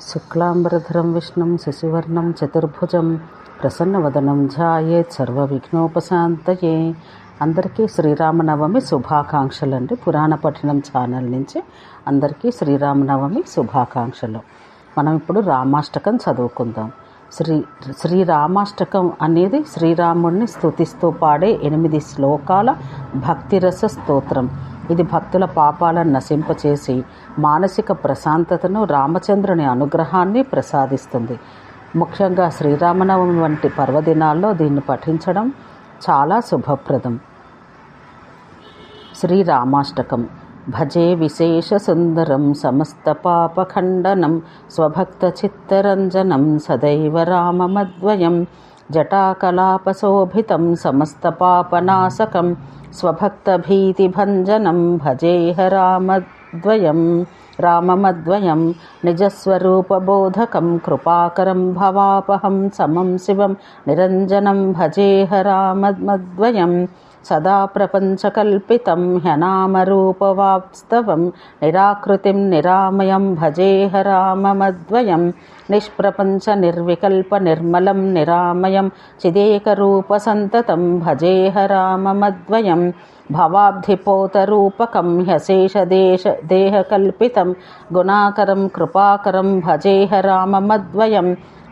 శుక్లాంబరధరం విష్ణుం శశివర్ణం చతుర్భుజం ప్రసన్నవదనం ధ్యాయేత్ సర్వవిఘ్నోపశాంతయే. అందరికీ శ్రీరామనవమి శుభాకాంక్షలు అండి. పురాణ పఠనం ఛానల్ నుంచి అందరికీ శ్రీరామనవమి శుభాకాంక్షలు. మనం ఇప్పుడు రామాష్టకం చదువుకుందాం. శ్రీరామాష్టకం అనేది శ్రీరాముడిని స్తుతిస్తూ పాడే 8 శ్లోకాల భక్తిరస స్తోత్రం. ఇది భక్తుల పాపాలను నశింపచేసి మానసిక ప్రశాంతతను, రామచంద్రుని అనుగ్రహాన్ని ప్రసాదిస్తుంది. ముఖ్యంగా శ్రీరామనవమి వంటి పర్వదినాల్లో దీన్ని పఠించడం చాలా శుభప్రదం. శ్రీరామాష్టకం. భజే విశేష సుందరం సమస్త పాపఖండనం స్వభక్త చిత్తరంజనం సదైవ రామమద్వయం జటాకలాపశోభితం సమస్త పాపనాశకం స్వభక్త భీతిభంజనం భజేహ రామమద్వయం నిజస్వరూపబోధకం కృపాకరం భవాపహం సమం శివం నిరంజనం భజేహ రామమద్వయం సదా ప్రపంచకల్పితం హ్యనామరూపవాప్స్తవం నిరాకృతిం నిరామయం భజేహ రామమద్వయం నిష్ప్రపంచ నిర్వికల్ప నిర్మలం నిరామయం చిదేకరూపసంతతం భజేహ రామమద్వయం భవాబ్ధిపోతరూపకం హ్యశేషదేహకల్పితం గుణాకరం కృపాకరం భజేహ రామమద్వయం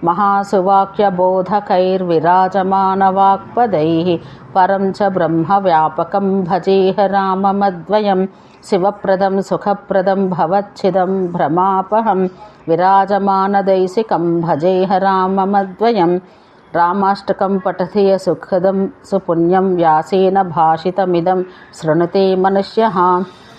మహాసువాక్యబోధకైర్విరాజమానవాక్పదైః పరం చ బ్రహ్మవ్యాపకం భజేహ రామమద్వయం శివప్రదం సుఖప్రదం భవచ్చిదం భ్రమాపహం విరాజమానదైసికం భజేహ రామమద్వయం. రామాష్టకం పఠతి య సుఖదం సుపుణ్యం వ్యాసేన భాషితమిదం శృణుతే మనుష్యః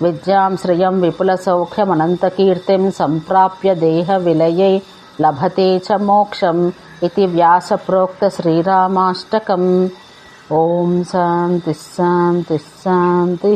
విద్యాం శ్రియం విపులసౌఖ్యమనంతకీర్తిం సంప్రాప్య దేహ విలయై లభతే చ మోక్షం ఇతి వ్యాసప్రోక్త శ్రీరామాష్టకం. ఓం శాంతి శాంతి శాంతి.